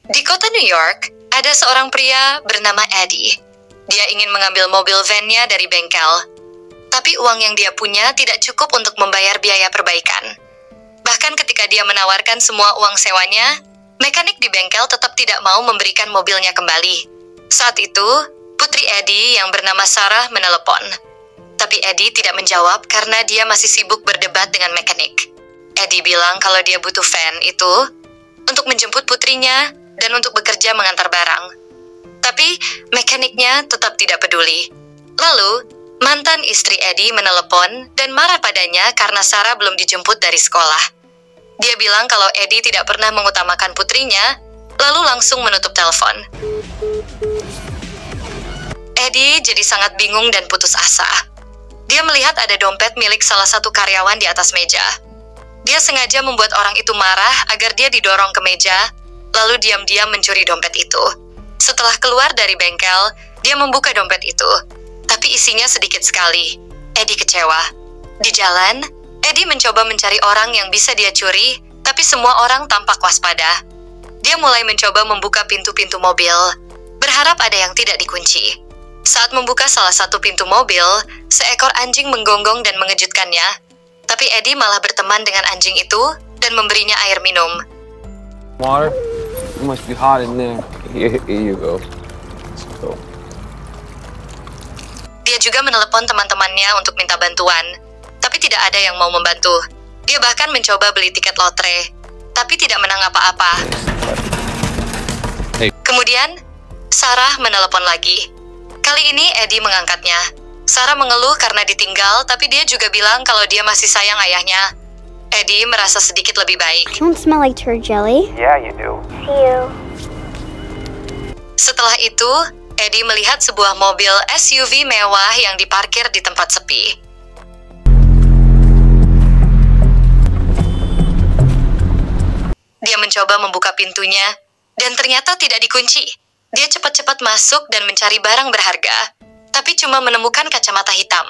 Di kota New York, ada seorang pria bernama Eddie. Dia ingin mengambil mobil van-nya dari bengkel. Tapi uang yang dia punya tidak cukup untuk membayar biaya perbaikan. Bahkan ketika dia menawarkan semua uang sewanya, mekanik di bengkel tetap tidak mau memberikan mobilnya kembali. Saat itu, putri Eddie yang bernama Sarah menelepon. Tapi Eddie tidak menjawab karena dia masih sibuk berdebat dengan mekanik. Eddie bilang kalau dia butuh van itu untuk menjemput putrinya dan untuk bekerja mengantar barang. Tapi mekaniknya tetap tidak peduli. Lalu, mantan istri Eddie menelepon dan marah padanya karena Sarah belum dijemput dari sekolah. Dia bilang kalau Eddie tidak pernah mengutamakan putrinya, lalu langsung menutup telepon. Eddie jadi sangat bingung dan putus asa. Dia melihat ada dompet milik salah satu karyawan di atas meja. Dia sengaja membuat orang itu marah agar dia didorong ke meja, lalu diam-diam mencuri dompet itu. Setelah keluar dari bengkel, dia membuka dompet itu. Tapi isinya sedikit sekali. Eddie kecewa. Di jalan, Eddie mencoba mencari orang yang bisa dia curi, tapi semua orang tampak waspada. Dia mulai mencoba membuka pintu-pintu mobil, berharap ada yang tidak dikunci. Saat membuka salah satu pintu mobil, seekor anjing menggonggong dan mengejutkannya. Tapi Eddie malah berteman dengan anjing itu dan memberinya air minum. Water? It must be hot in there. Here you go. Dia juga menelepon teman-temannya untuk minta bantuan, tapi tidak ada yang mau membantu. Dia bahkan mencoba beli tiket lotre, tapi tidak menang apa-apa. Hey. Kemudian, Sarah menelepon lagi. Kali ini Eddie mengangkatnya. Sarah mengeluh karena ditinggal, tapi dia juga bilang kalau dia masih sayang ayahnya. Eddie merasa sedikit lebih baik. Don't smell like turd jelly. Yeah, you do. See you. Setelah itu, Eddie melihat sebuah mobil SUV mewah yang diparkir di tempat sepi. Dia mencoba membuka pintunya, dan ternyata tidak dikunci. Dia cepat-cepat masuk dan mencari barang berharga, tapi cuma menemukan kacamata hitam.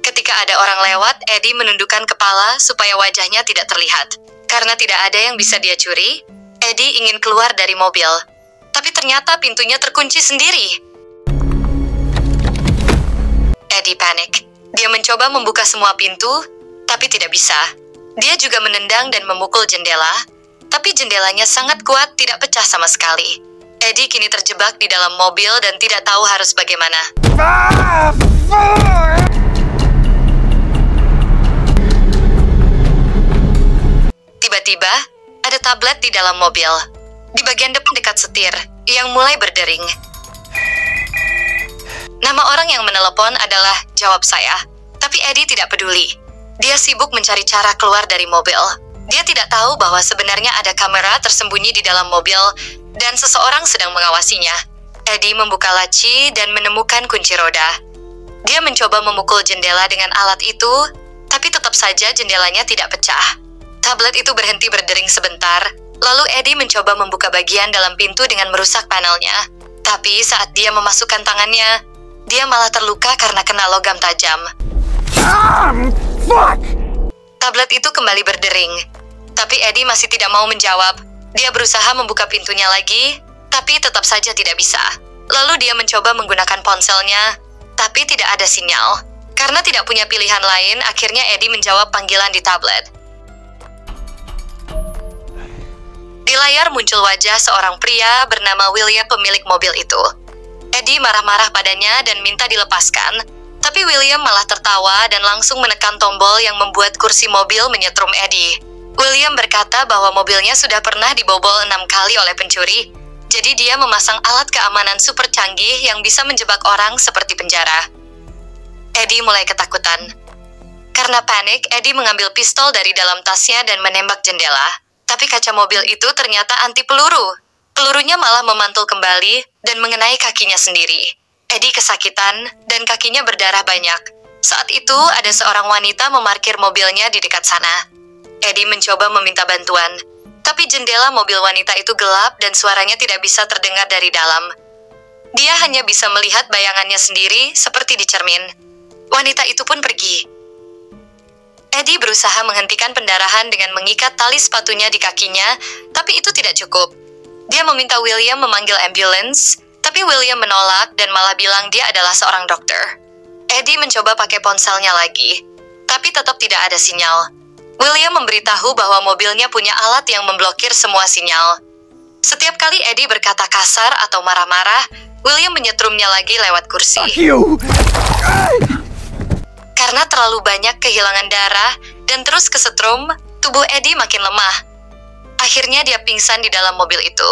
Ketika ada orang lewat, Eddie menundukkan kepala supaya wajahnya tidak terlihat. Karena tidak ada yang bisa dia curi, Eddie ingin keluar dari mobil. Tapi ternyata pintunya terkunci sendiri. Eddie panik. Dia mencoba membuka semua pintu, tapi tidak bisa. Dia juga menendang dan memukul jendela, tapi jendelanya sangat kuat, tidak pecah sama sekali. Eddie kini terjebak di dalam mobil dan tidak tahu harus bagaimana. Tiba-tiba, ada tablet di dalam mobil. Di bagian depan dekat setir, yang mulai berdering. Nama orang yang menelepon adalah jawab saya, tapi Eddie tidak peduli. Dia sibuk mencari cara keluar dari mobil. Dia tidak tahu bahwa sebenarnya ada kamera tersembunyi di dalam mobil dan seseorang sedang mengawasinya. Eddie membuka laci dan menemukan kunci roda. Dia mencoba memukul jendela dengan alat itu, tapi tetap saja jendelanya tidak pecah. Tablet itu berhenti berdering sebentar, lalu Eddie mencoba membuka bagian dalam pintu dengan merusak panelnya. Tapi saat dia memasukkan tangannya, dia malah terluka karena kena logam tajam. Fuck! Tablet itu kembali berdering, tapi Eddie masih tidak mau menjawab. Dia berusaha membuka pintunya lagi, tapi tetap saja tidak bisa. Lalu dia mencoba menggunakan ponselnya, tapi tidak ada sinyal. Karena tidak punya pilihan lain, akhirnya Eddie menjawab panggilan di tablet. Di layar muncul wajah seorang pria bernama William, pemilik mobil itu. Eddie marah-marah padanya dan minta dilepaskan, tapi William malah tertawa dan langsung menekan tombol yang membuat kursi mobil menyetrum Eddie. William berkata bahwa mobilnya sudah pernah dibobol 6 kali oleh pencuri, jadi dia memasang alat keamanan super canggih yang bisa menjebak orang seperti penjara. Eddie mulai ketakutan. Karena panik, Eddie mengambil pistol dari dalam tasnya dan menembak jendela. Tapi kaca mobil itu ternyata anti peluru. Pelurunya malah memantul kembali dan mengenai kakinya sendiri. Eddie kesakitan dan kakinya berdarah banyak. Saat itu ada seorang wanita memarkir mobilnya di dekat sana. Eddie mencoba meminta bantuan, tapi jendela mobil wanita itu gelap dan suaranya tidak bisa terdengar dari dalam. Dia hanya bisa melihat bayangannya sendiri seperti di cermin. Wanita itu pun pergi. Eddie berusaha menghentikan pendarahan dengan mengikat tali sepatunya di kakinya, tapi itu tidak cukup. Dia meminta William memanggil ambulans, tapi William menolak dan malah bilang dia adalah seorang dokter. Eddie mencoba pakai ponselnya lagi, tapi tetap tidak ada sinyal. William memberitahu bahwa mobilnya punya alat yang memblokir semua sinyal. Setiap kali Eddie berkata kasar atau marah-marah, William menyetrumnya lagi lewat kursi. Karena terlalu banyak kehilangan darah dan terus kesetrum, tubuh Eddie makin lemah. Akhirnya dia pingsan di dalam mobil itu.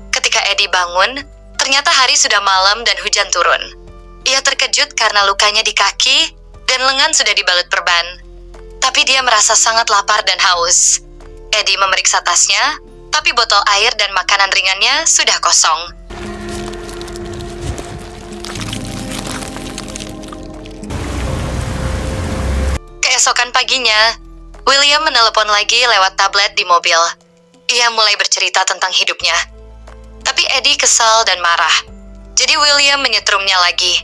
Ketika Eddie bangun, ternyata hari sudah malam dan hujan turun. Ia terkejut karena lukanya di kaki dan lengan sudah dibalut perban. Tapi dia merasa sangat lapar dan haus. Eddie memeriksa tasnya, tapi botol air dan makanan ringannya sudah kosong. Keesokan paginya, William menelepon lagi lewat tablet di mobil. Ia mulai bercerita tentang hidupnya. Tapi Eddie kesal dan marah. Jadi William menyetrumnya lagi.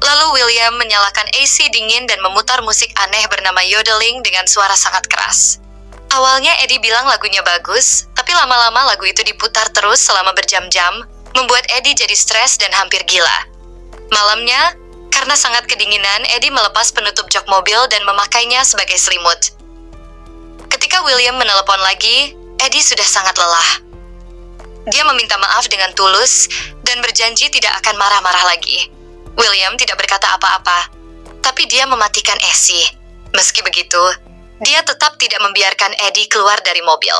Lalu William menyalakan AC dingin dan memutar musik aneh bernama yodeling dengan suara sangat keras. Awalnya Eddie bilang lagunya bagus, tapi lama-lama lagu itu diputar terus selama berjam-jam, membuat Eddie jadi stres dan hampir gila. Malamnya, karena sangat kedinginan, Eddie melepas penutup jok mobil dan memakainya sebagai selimut. Ketika William menelepon lagi, Eddie sudah sangat lelah. Dia meminta maaf dengan tulus dan berjanji tidak akan marah-marah lagi. William tidak berkata apa-apa, tapi dia mematikan AC. Meski begitu, dia tetap tidak membiarkan Eddie keluar dari mobil.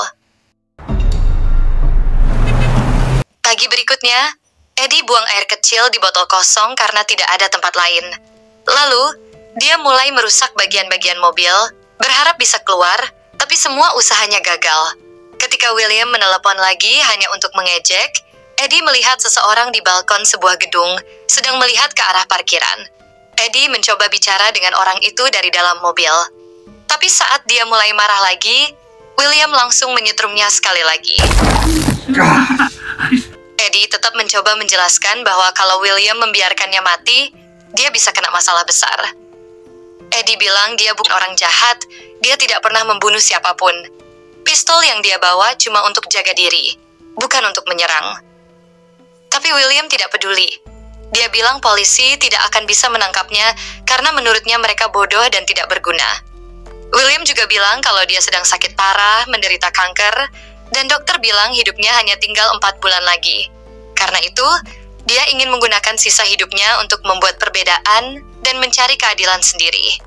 Pagi berikutnya, Eddie buang air kecil di botol kosong karena tidak ada tempat lain. Lalu, dia mulai merusak bagian-bagian mobil, berharap bisa keluar, tapi semua usahanya gagal. Ketika William menelepon lagi hanya untuk mengejek, Eddie melihat seseorang di balkon sebuah gedung, sedang melihat ke arah parkiran. Eddie mencoba bicara dengan orang itu dari dalam mobil. Tapi saat dia mulai marah lagi, William langsung menyetrumnya sekali lagi. Eddie tetap mencoba menjelaskan bahwa kalau William membiarkannya mati, dia bisa kena masalah besar. Eddie bilang dia bukan orang jahat, dia tidak pernah membunuh siapapun. Pistol yang dia bawa cuma untuk jaga diri, bukan untuk menyerang. Tapi William tidak peduli. Dia bilang polisi tidak akan bisa menangkapnya karena menurutnya mereka bodoh dan tidak berguna. William juga bilang kalau dia sedang sakit parah, menderita kanker, dan dokter bilang hidupnya hanya tinggal 4 bulan lagi. Karena itu, dia ingin menggunakan sisa hidupnya untuk membuat perbedaan dan mencari keadilan sendiri.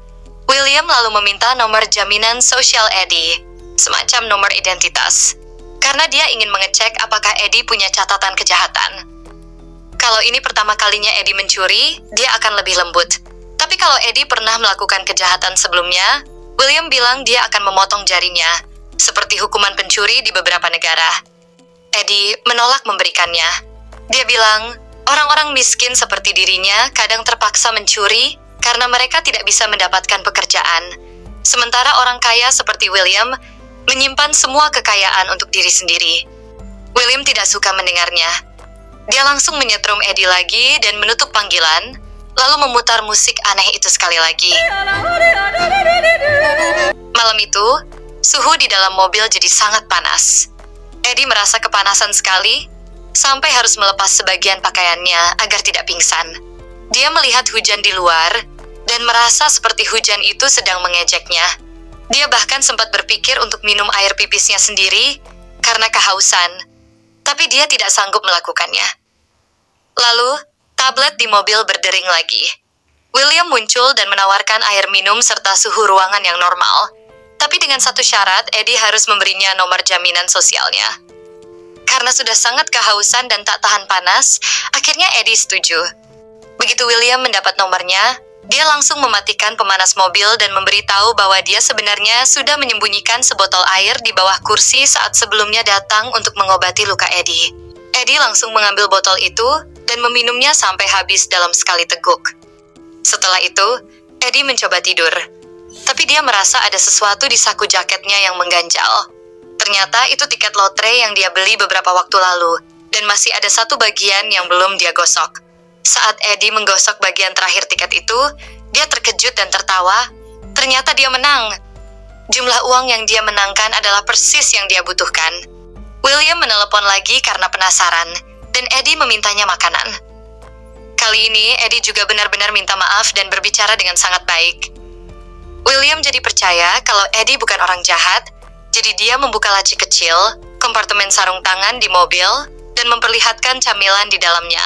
William lalu meminta nomor jaminan sosial Eddie, semacam nomor identitas, karena dia ingin mengecek apakah Eddie punya catatan kejahatan. Kalau ini pertama kalinya Eddie mencuri, dia akan lebih lembut. Tapi kalau Eddie pernah melakukan kejahatan sebelumnya, William bilang dia akan memotong jarinya, seperti hukuman pencuri di beberapa negara. Eddie menolak memberikannya. Dia bilang, orang-orang miskin seperti dirinya kadang terpaksa mencuri karena mereka tidak bisa mendapatkan pekerjaan. Sementara orang kaya seperti William menyimpan semua kekayaan untuk diri sendiri. William tidak suka mendengarnya. Dia langsung menyetrum Eddie lagi dan menutup panggilan, lalu memutar musik aneh itu sekali lagi. Malam itu, suhu di dalam mobil jadi sangat panas. Eddie merasa kepanasan sekali, sampai harus melepas sebagian pakaiannya agar tidak pingsan. Dia melihat hujan di luar, dan merasa seperti hujan itu sedang mengejeknya. Dia bahkan sempat berpikir untuk minum air pipisnya sendiri, karena kehausan. Tapi dia tidak sanggup melakukannya. Lalu, tablet di mobil berdering lagi. William muncul dan menawarkan air minum serta suhu ruangan yang normal. Tapi dengan satu syarat, Eddie harus memberinya nomor jaminan sosialnya. Karena sudah sangat kehausan dan tak tahan panas, akhirnya Eddie setuju. Begitu William mendapat nomornya, dia langsung mematikan pemanas mobil dan memberitahu bahwa dia sebenarnya sudah menyembunyikan sebotol air di bawah kursi saat sebelumnya datang untuk mengobati luka Eddie. Eddie langsung mengambil botol itu dan meminumnya sampai habis dalam sekali teguk. Setelah itu, Eddie mencoba tidur. Tapi dia merasa ada sesuatu di saku jaketnya yang mengganjal. Ternyata itu tiket lotre yang dia beli beberapa waktu lalu, dan masih ada satu bagian yang belum dia gosok. Saat Eddie menggosok bagian terakhir tiket itu, Dia terkejut dan tertawa. Ternyata dia menang. Jumlah uang yang dia menangkan adalah persis yang dia butuhkan. William menelepon lagi karena penasaran, dan Eddie memintanya makanan. Kali ini, Eddie juga benar-benar minta maaf dan berbicara dengan sangat baik. William jadi percaya kalau Eddie bukan orang jahat, jadi dia membuka laci kecil, kompartemen sarung tangan di mobil, dan memperlihatkan camilan di dalamnya.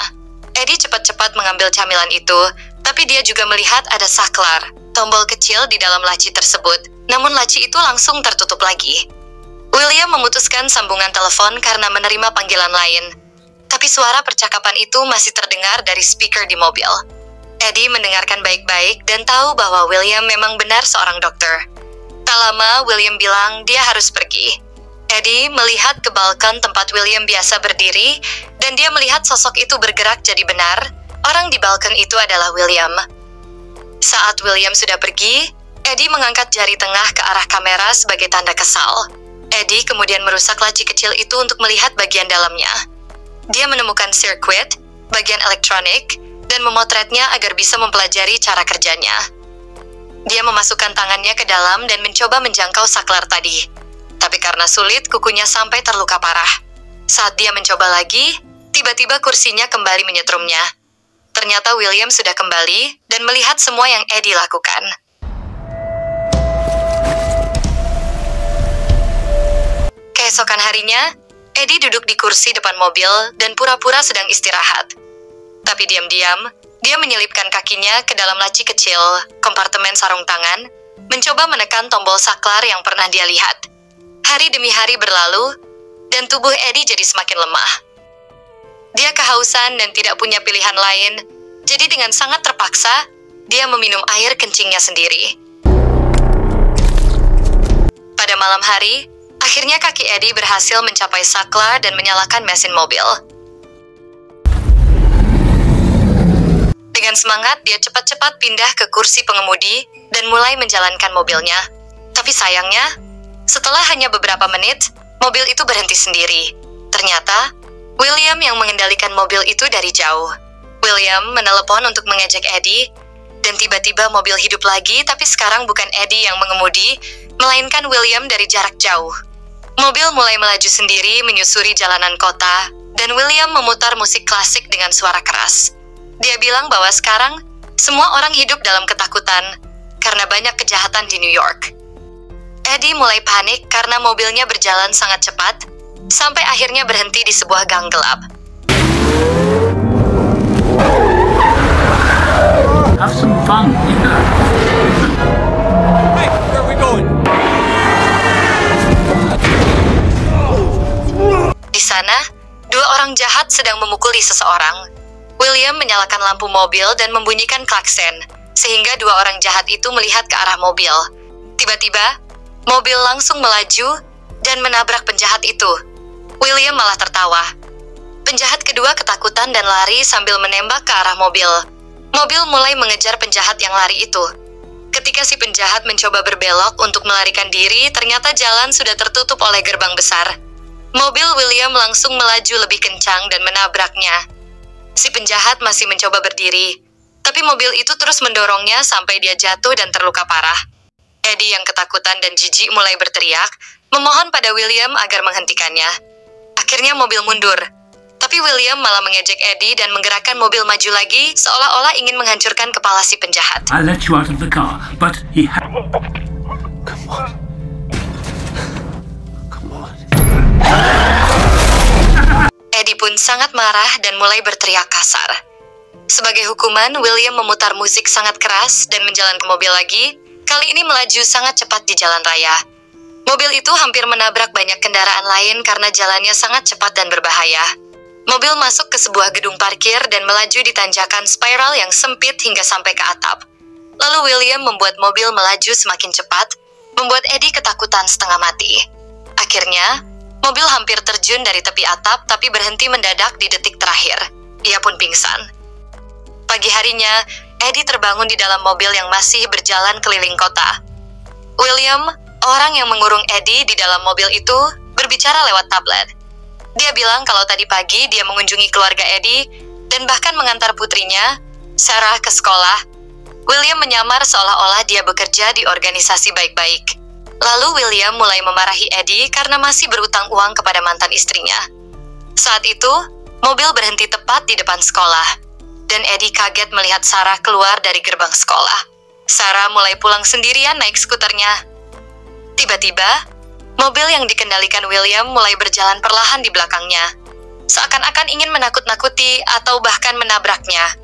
Eddie cepat-cepat mengambil camilan itu, tapi dia juga melihat ada saklar, tombol kecil di dalam laci tersebut, namun laci itu langsung tertutup lagi. William memutuskan sambungan telepon karena menerima panggilan lain, tapi suara percakapan itu masih terdengar dari speaker di mobil. Eddie mendengarkan baik-baik dan tahu bahwa William memang benar seorang dokter. Tak lama, William bilang dia harus pergi. Eddie melihat ke balkon tempat William biasa berdiri, dan dia melihat sosok itu bergerak jadi benar. Orang di balkon itu adalah William. Saat William sudah pergi, Eddie mengangkat jari tengah ke arah kamera sebagai tanda kesal. Eddie kemudian merusak laci kecil itu untuk melihat bagian dalamnya. Dia menemukan sirkuit, bagian elektronik, dan memotretnya agar bisa mempelajari cara kerjanya. Dia memasukkan tangannya ke dalam dan mencoba menjangkau saklar tadi. Tapi karena sulit, kukunya sampai terluka parah. Saat dia mencoba lagi, tiba-tiba kursinya kembali menyetrumnya. Ternyata William sudah kembali dan melihat semua yang Eddie lakukan. Keesokan harinya, Eddie duduk di kursi depan mobil dan pura-pura sedang istirahat. Tapi diam-diam, dia menyelipkan kakinya ke dalam laci kecil, kompartemen sarung tangan, mencoba menekan tombol saklar yang pernah dia lihat. Hari demi hari berlalu, dan tubuh Eddie jadi semakin lemah. Dia kehausan dan tidak punya pilihan lain, jadi dengan sangat terpaksa, dia meminum air kencingnya sendiri. Pada malam hari, akhirnya kaki Eddie berhasil mencapai saklar dan menyalakan mesin mobil. Dengan semangat, dia cepat-cepat pindah ke kursi pengemudi dan mulai menjalankan mobilnya. Tapi sayangnya, setelah hanya beberapa menit, mobil itu berhenti sendiri. Ternyata, William yang mengendalikan mobil itu dari jauh. William menelepon untuk mengejek Eddie, dan tiba-tiba mobil hidup lagi, tapi sekarang bukan Eddie yang mengemudi, melainkan William dari jarak jauh. Mobil mulai melaju sendiri menyusuri jalanan kota, dan William memutar musik klasik dengan suara keras. Dia bilang bahwa sekarang, semua orang hidup dalam ketakutan, karena banyak kejahatan di New York. Eddie mulai panik karena mobilnya berjalan sangat cepat, sampai akhirnya berhenti di sebuah gang gelap. Have some fun, you know. Hey, where are we going? Di sana, dua orang jahat sedang memukuli seseorang. William menyalakan lampu mobil dan membunyikan klakson, sehingga dua orang jahat itu melihat ke arah mobil. Tiba-tiba, mobil langsung melaju dan menabrak penjahat itu. William malah tertawa. Penjahat kedua ketakutan dan lari sambil menembak ke arah mobil. Mobil mulai mengejar penjahat yang lari itu. Ketika si penjahat mencoba berbelok untuk melarikan diri, ternyata jalan sudah tertutup oleh gerbang besar. Mobil William langsung melaju lebih kencang dan menabraknya. Si penjahat masih mencoba berdiri, tapi mobil itu terus mendorongnya sampai dia jatuh dan terluka parah. Eddie yang ketakutan dan jijik mulai berteriak, memohon pada William agar menghentikannya. Akhirnya mobil mundur, tapi William malah mengejek Eddie dan menggerakkan mobil maju lagi, seolah-olah ingin menghancurkan kepala si penjahat. I let you out of the car, but he had... Come on. Come on. Eddie pun sangat marah dan mulai berteriak kasar. Sebagai hukuman, William memutar musik sangat keras dan menjalan ke mobil lagi, kali ini melaju sangat cepat di jalan raya. Mobil itu hampir menabrak banyak kendaraan lain karena jalannya sangat cepat dan berbahaya. Mobil masuk ke sebuah gedung parkir dan melaju di tanjakan spiral yang sempit hingga sampai ke atap. Lalu William membuat mobil melaju semakin cepat, membuat Eddie ketakutan setengah mati. Akhirnya, mobil hampir terjun dari tepi atap tapi berhenti mendadak di detik terakhir. Ia pun pingsan. Pagi harinya, Eddie terbangun di dalam mobil yang masih berjalan keliling kota. William, orang yang mengurung Eddie di dalam mobil itu, berbicara lewat tablet. Dia bilang kalau tadi pagi dia mengunjungi keluarga Eddie dan bahkan mengantar putrinya, Sarah, ke sekolah. William menyamar seolah-olah dia bekerja di organisasi baik-baik. Lalu William mulai memarahi Eddie karena masih berutang uang kepada mantan istrinya. Saat itu, mobil berhenti tepat di depan sekolah, dan Eddie kaget melihat Sarah keluar dari gerbang sekolah. Sarah mulai pulang sendirian naik skuternya. Tiba-tiba, mobil yang dikendalikan William mulai berjalan perlahan di belakangnya, seakan-akan ingin menakut-nakuti atau bahkan menabraknya.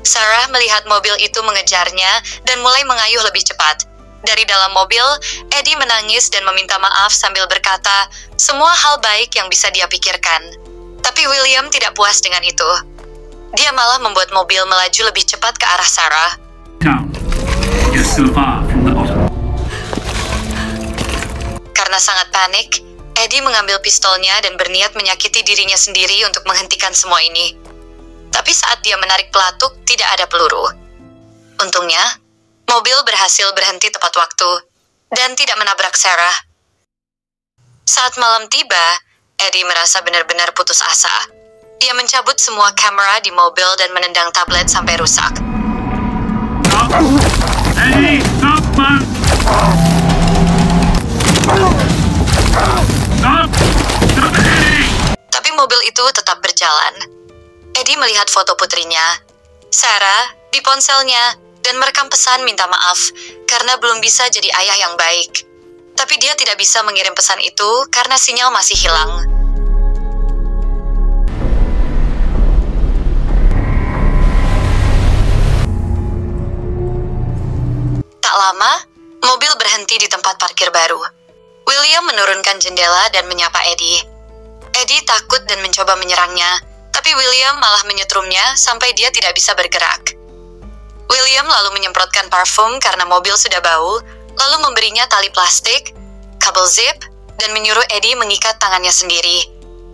Sarah melihat mobil itu mengejarnya dan mulai mengayuh lebih cepat. Dari dalam mobil, Eddie menangis dan meminta maaf sambil berkata, semua hal baik yang bisa dia pikirkan. Tapi William tidak puas dengan itu. Dia malah membuat mobil melaju lebih cepat ke arah Sarah. Now, you're still far from the bottom. Karena sangat panik, Eddie mengambil pistolnya dan berniat menyakiti dirinya sendiri untuk menghentikan semua ini. Tapi saat dia menarik pelatuk, tidak ada peluru. Untungnya, mobil berhasil berhenti tepat waktu dan tidak menabrak Sarah. Saat malam tiba, Eddie merasa benar-benar putus asa. Dia mencabut semua kamera di mobil dan menendang tablet sampai rusak. Stop! Eddie, stop, man! Stop! Stop, Eddie! Tapi mobil itu tetap berjalan. Eddie melihat foto putrinya, Sarah, di ponselnya, dan merekam pesan minta maaf karena belum bisa jadi ayah yang baik. Tapi dia tidak bisa mengirim pesan itu karena sinyal masih hilang. Tak lama, mobil berhenti di tempat parkir baru. William menurunkan jendela dan menyapa Eddie. Eddie takut dan mencoba menyerangnya, tapi William malah menyetrumnya sampai dia tidak bisa bergerak. William lalu menyemprotkan parfum karena mobil sudah bau, lalu memberinya tali plastik, kabel zip, dan menyuruh Eddie mengikat tangannya sendiri.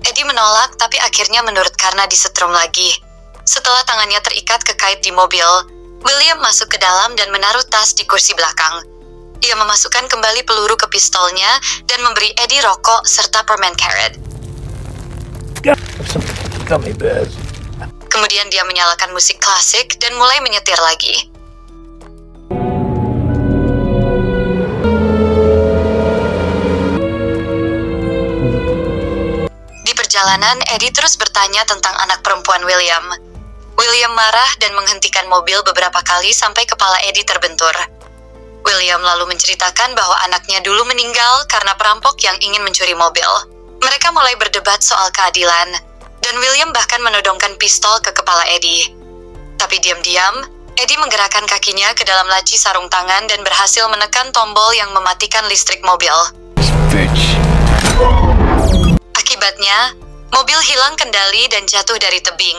Eddie menolak, tapi akhirnya menurut karena disetrum lagi. Setelah tangannya terikat kekait di mobil, William masuk ke dalam dan menaruh tas di kursi belakang. Dia memasukkan kembali peluru ke pistolnya dan memberi Eddie rokok serta permen karet. Kemudian dia menyalakan musik klasik dan mulai menyetir lagi. Di perjalanan, Eddie terus bertanya tentang anak perempuan William. William marah dan menghentikan mobil beberapa kali sampai kepala Eddie terbentur. William lalu menceritakan bahwa anaknya dulu meninggal karena perampok yang ingin mencuri mobil. Mereka mulai berdebat soal keadilan, dan William bahkan menodongkan pistol ke kepala Eddie. Tapi diam-diam, Eddie menggerakkan kakinya ke dalam laci sarung tangan dan berhasil menekan tombol yang mematikan listrik mobil. Akibatnya, mobil hilang kendali dan jatuh dari tebing.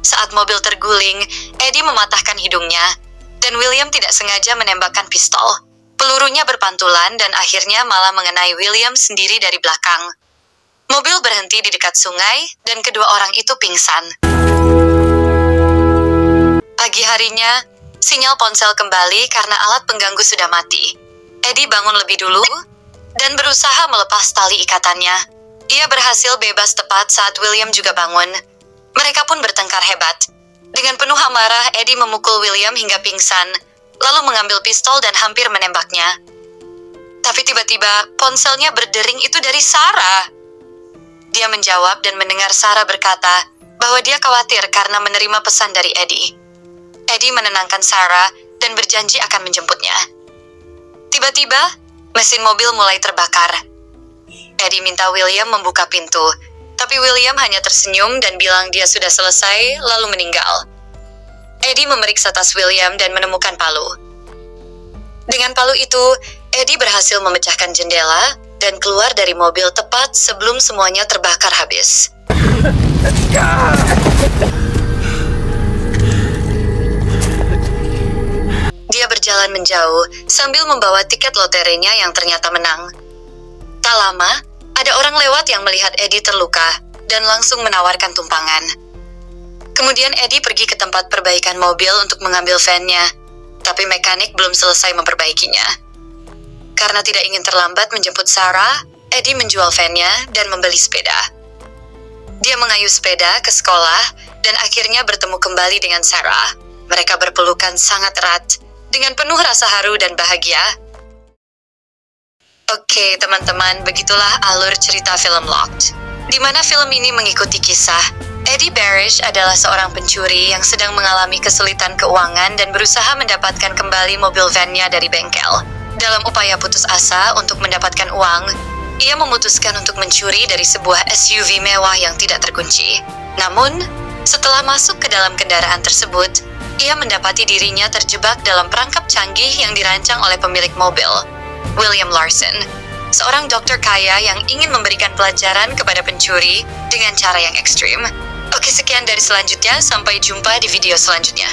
Saat mobil terguling, Eddie mematahkan hidungnya, dan William tidak sengaja menembakkan pistol. Pelurunya berpantulan dan akhirnya malah mengenai William sendiri dari belakang. Mobil berhenti di dekat sungai, dan kedua orang itu pingsan. Pagi harinya, sinyal ponsel kembali karena alat pengganggu sudah mati. Eddie bangun lebih dulu, dan berusaha melepas tali ikatannya. Ia berhasil bebas tepat saat William juga bangun. Mereka pun bertengkar hebat. Dengan penuh amarah, Eddie memukul William hingga pingsan, lalu mengambil pistol dan hampir menembaknya. Tapi tiba-tiba, ponselnya berdering itu dari Sarah. Dia menjawab dan mendengar Sarah berkata bahwa dia khawatir karena menerima pesan dari Eddie. Eddie menenangkan Sarah dan berjanji akan menjemputnya. Tiba-tiba, mesin mobil mulai terbakar. Eddie minta William membuka pintu, tapi William hanya tersenyum dan bilang dia sudah selesai, lalu meninggal. Eddie memeriksa tas William dan menemukan palu. Dengan palu itu, Eddie berhasil memecahkan jendela dan keluar dari mobil tepat sebelum semuanya terbakar habis. Dia berjalan menjauh sambil membawa tiket loterinya yang ternyata menang. Tak lama, ada orang lewat yang melihat Eddie terluka dan langsung menawarkan tumpangan. Kemudian Eddie pergi ke tempat perbaikan mobil untuk mengambil van-nya, tapi mekanik belum selesai memperbaikinya. Karena tidak ingin terlambat menjemput Sarah, Eddie menjual van-nya dan membeli sepeda. Dia mengayuh sepeda ke sekolah dan akhirnya bertemu kembali dengan Sarah. Mereka berpelukan sangat erat dengan penuh rasa haru dan bahagia. Oke, teman-teman, begitulah alur cerita film Locked, di mana film ini mengikuti kisah Eddie Barish adalah seorang pencuri yang sedang mengalami kesulitan keuangan dan berusaha mendapatkan kembali mobil van-nya dari bengkel. Dalam upaya putus asa untuk mendapatkan uang, ia memutuskan untuk mencuri dari sebuah SUV mewah yang tidak terkunci. Namun, setelah masuk ke dalam kendaraan tersebut, ia mendapati dirinya terjebak dalam perangkap canggih yang dirancang oleh pemilik mobil, William Larson, seorang dokter kaya yang ingin memberikan pelajaran kepada pencuri dengan cara yang ekstrim. Oke, sekian dari selanjutnya. Sampai jumpa di video selanjutnya.